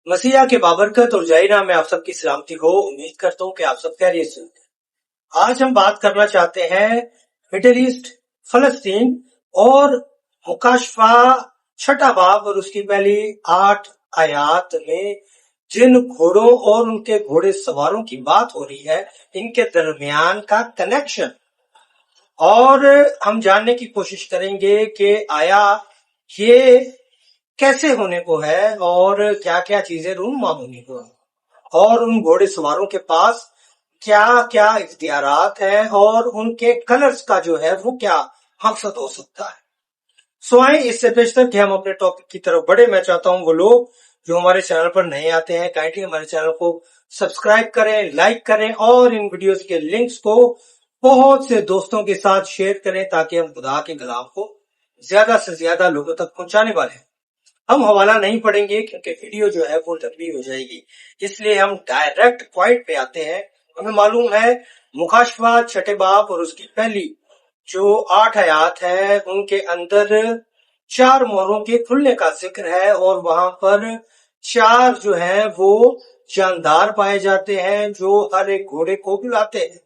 मसीहा के बाबरकत और जाहिरा में आप सबकी सलामती हो। उम्मीद करता हूँ कि आप सब खैरियत से होंगे। आज हम बात करना चाहते हैं मिडिल ईस्ट, फलस्तीन और मुकाशफा छठा बाब और उसकी पहली 8 आयात में जिन घोड़ों और उनके घोड़े सवारों की बात हो रही है, इनके दरमियान का कनेक्शन, और हम जानने की कोशिश करेंगे कि आया ये कैसे होने को है और क्या क्या चीजें रूनुमा होने को है, और उन घोड़े सवारों के पास क्या क्या इख्तियारात हैं और उनके कलर्स का जो है वो क्या मकसद हो सकता है। सो आए, इससे पेशतर कि हम अपने टॉपिक की तरफ बढ़े, मैं चाहता हूं वो लोग जो हमारे चैनल पर नए आते हैं काइंडली हमारे चैनल को सब्सक्राइब करें, लाइक करें और इन वीडियोस के लिंक्स को बहुत से दोस्तों के साथ शेयर करें ताकि हम खुदा के कलाम को ज्यादा से ज्यादा लोगों तक पहुंचाने वाले हैं। हम हवाला नहीं पढ़ेंगे क्योंकि वीडियो जो है वो लंबी हो जाएगी, इसलिए हम डायरेक्ट पॉइंट पे आते हैं। हमें मालूम है मुकाशफा छठे बाब और उसकी पहली जो 8 आयात है उनके अंदर 4 मोहरों के खुलने का जिक्र है और वहां पर 4 जो है वो जानदार पाए जाते हैं जो हर एक घोड़े को बुलाते हैं,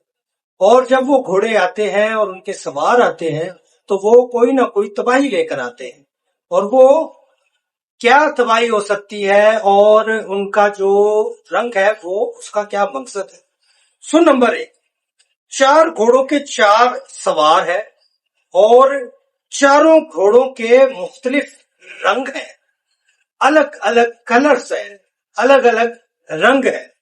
और जब वो घोड़े आते हैं और उनके सवार आते हैं तो वो कोई ना कोई तबाही लेकर आते हैं। और वो क्या तबाही हो सकती है और उनका जो रंग है वो उसका क्या मकसद है। सो नंबर 1, 4 घोड़ों के 4 सवार है और चारों घोड़ों के मुख्तलिफ रंग हैं, अलग अलग कलर्स हैं, अलग अलग रंग है,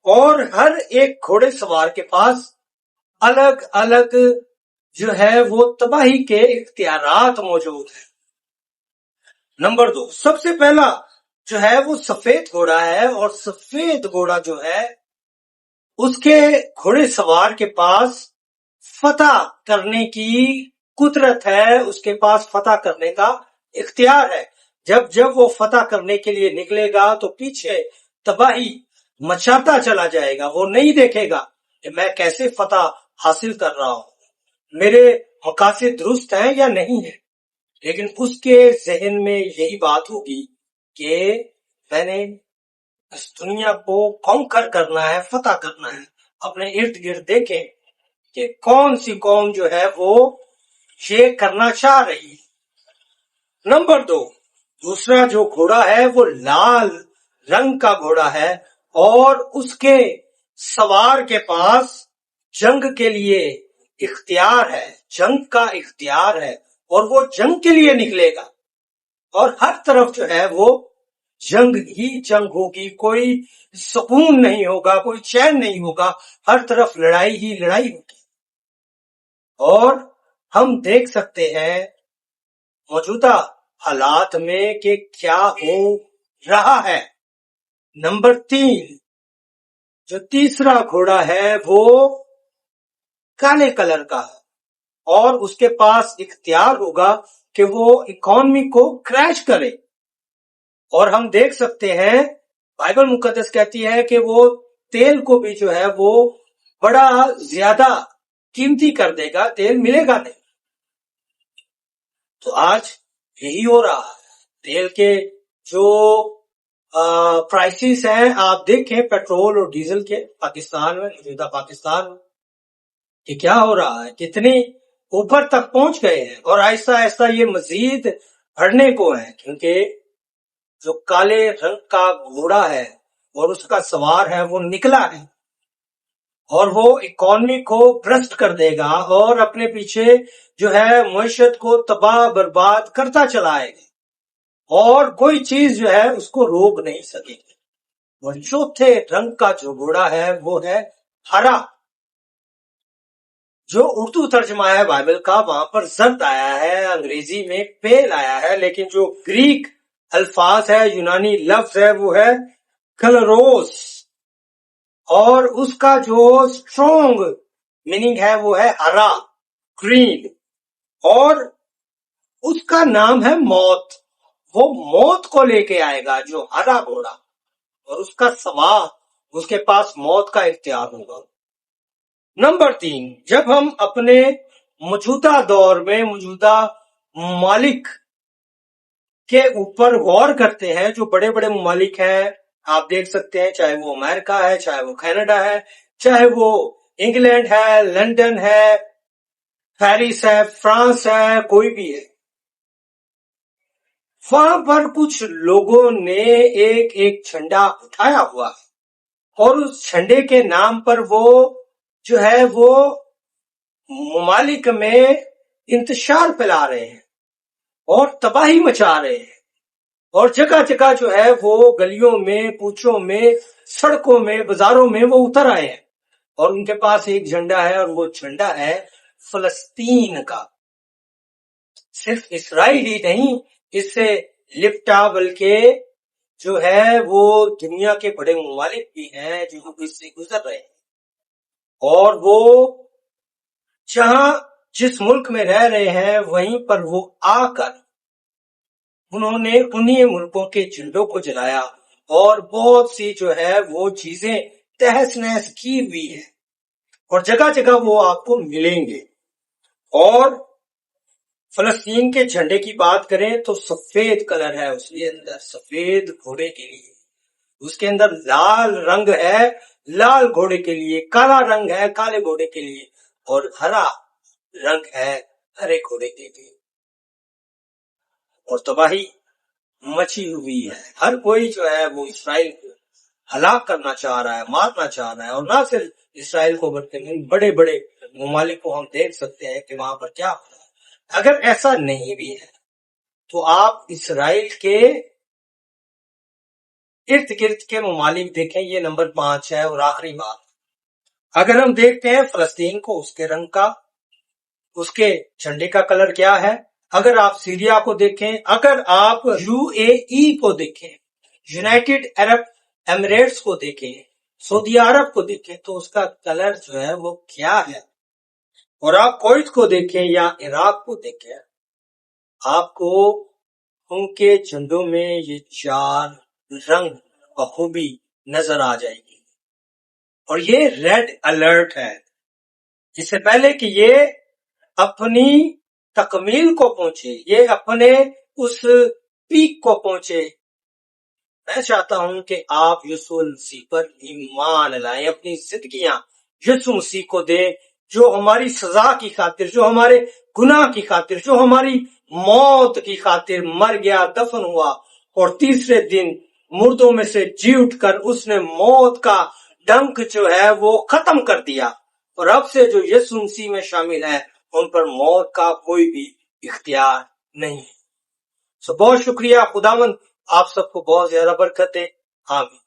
और हर एक घोड़े सवार के पास अलग अलग जो है वो तबाही के इख्तियारात मौजूद है। नंबर 2, सबसे पहला जो है वो सफेद घोड़ा है, और सफेद घोड़ा जो है उसके घोड़े सवार के पास फतह करने की कुदरत है, उसके पास फतह करने का इख्तियार है। जब जब वो फतह करने के लिए निकलेगा तो पीछे तबाही मचाता चला जाएगा। वो नहीं देखेगा कि मैं कैसे फतह हासिल कर रहा हूं, मेरे मकासद दुरुस्त हैं या नहीं है, लेकिन उसके जहन में यही बात होगी कि मैंने इस दुनिया को कॉन्कर करना है, फतह करना है। अपने इर्द गिर्द देखें कि कौन सी कौम जो है वो ये करना चाह रही है। नंबर 2, दूसरा जो घोड़ा है वो लाल रंग का घोड़ा है और उसके सवार के पास जंग के लिए इख्तियार है, जंग का इख्तियार है, और वो जंग के लिए निकलेगा और हर तरफ जो है वो जंग ही जंग होगी, कोई सुकून नहीं होगा, कोई चैन नहीं होगा, हर तरफ लड़ाई ही लड़ाई होगी। और हम देख सकते हैं मौजूदा हालात में कि क्या हो रहा है। नंबर 3, जो तीसरा घोड़ा है वो काले कलर का है और उसके पास इख्तियार होगा कि वो इकोनॉमी को क्रैश करे। और हम देख सकते हैं बाइबल मुकद्दस कहती है कि वो तेल को भी जो है वो बड़ा ज्यादा कीमती कर देगा, तेल मिलेगा नहीं। तो आज यही हो रहा है, तेल के जो प्राइसेस हैं, आप देखें पेट्रोल और डीजल के पाकिस्तान में, मौजूदा पाकिस्तान में कि क्या हो रहा है, कितनी ऊपर तक पहुंच गए हैं, और आहिस्ता आहिस्ता ये मजीद बढ़ने को है, क्योंकि जो काले रंग का घोड़ा है और उसका सवार है वो निकला है और वो इकोनॉमी को भ्रष्ट कर देगा और अपने पीछे जो है मुईशत को तबाह बर्बाद करता चला आएगा और कोई चीज जो है उसको रोक नहीं सकेगी। और चौथे रंग का जो घोड़ा है वो है हरा। जो उर्दू तर्जमा है बाइबल का वहां पर जर्द आया है, अंग्रेजी में पेल आया है, लेकिन जो ग्रीक अल्फाज है, यूनानी लफ्ज है वो है कलरोस, और उसका जो स्ट्रॉन्ग मीनिंग है वो है हरा, ग्रीन, और उसका नाम है मौत। वो मौत को लेके आएगा जो हरा घोड़ा, और उसका सवार, उसके पास मौत का इख्तियार होगा। नंबर 3, जब हम अपने मौजूदा दौर में मौजूदा ममालिक के ऊपर गौर करते हैं, जो बड़े बड़े ममालिक हैं, آپ دیکھ سکتے ہیں، چاہے وہ امریکہ ہے، چاہے وہ کینیڈا ہے، چاہے وہ انگلینڈ ہے، لندن ہے، پیرس ہے، فرانس ہے، کوئی بھی ہے، وہاں پر کچھ لوگوں نے ایک ایک جھنڈا اٹھایا ہوا ہے، اور اس جھنڈے کے نام پر وہ جو ہے وہ ممالک میں انتشار پھیلا رہے ہیں اور تباہی مچا رہے ہیں، اور جگہ جگہ جو ہے وہ گلیوں میں، پوچھوں میں، سڑکوں میں، بازاروں میں وہ اتر آئے ہیں، اور ان کے پاس ایک جھنڈا ہے، اور وہ جھنڈا ہے فلسطین کا۔ صرف اسرائیل ہی نہیں اس سے لپٹا، بلکہ جو ہے وہ دنیا کے بڑے ممالک بھی ہیں جو اس سے گزر رہے ہیں، اور وہ جہاں جس ملک میں رہ رہے ہیں وہیں پر وہ آ کر انہوں نے انہی ملکوں کے جھنڈوں کو جلایا، اور بہت سی جو ہے وہ چیزیں تہس نہس کی ہوئی ہے، اور جگہ جگہ وہ آپ کو ملیں گے۔ اور فلسطین کے جھنڈے کی بات کریں تو سفید کلر ہے اس کے اندر، سفید گھوڑے کے لیے، اس کے اندر لال رنگ ہے لال گھوڑے کے لیے، کالا رنگ ہے کالے گھوڑے کے لیے، اور ہرا رنگ ہے ہرے گھوڑے کے لیے، اور تباہی مچی ہوئی ہے۔ ہر کوئی جو ہے وہ اسرائیل کو ہلاک کرنا چاہ رہا ہے، مارنا چاہ رہا ہے، اور نہ صرف اسرائیل کو بلکہ بڑے بڑے ممالک کو ہم دیکھ سکتے ہیں کہ وہاں پر کیا ہو رہا ہے۔ اگر ایسا نہیں بھی ہے تو آپ اسرائیل کے ارد گرد کے ممالک دیکھیں، یہ نمبر 5 ہے۔ اور آخری بات، اگر ہم دیکھتے ہیں فلسطین کو، اس کے رنگ کا، اس کے جھنڈے کا کلر کیا ہے، اگر آپ سیریا کو دیکھیں، اگر آپ UAE کو دیکھیں، یونائٹڈ عرب ایمریٹس کو دیکھیں، سعودی عرب کو دیکھیں، تو اس کا کلر جو ہے وہ کیا ہے، اور آپ کویت کو دیکھیں یا عراق کو دیکھیں، آپ کو ان کے جھنڈوں میں یہ 4 رنگ بخوبی نظر آ جائے گی، اور یہ ریڈ الرٹ ہے۔ اس سے پہلے کہ یہ اپنی تکمیل کو پہنچے، یہ اپنے اس پیک کو پہنچے، میں چاہتا ہوں کہ آپ یسوع مسیح پر ایمان لائیں، اپنی زندگیاں یسوع مسیح کو دیں، جو ہماری سزا کی خاطر، جو ہمارے گناہ کی خاطر، جو ہماری موت کی خاطر مر گیا، دفن ہوا، اور تیسرے دن مردوں میں سے جی اٹھ کر اس نے موت کا ڈنک جو ہے وہ ختم کر دیا، اور اب سے جو یسوع مسیح میں شامل ہے ان پر موت کا کوئی بھی اختیار نہیں ہے۔ بہت شکریہ، خداوند آپ سب کو بہت زیادہ برکت دے، آمین۔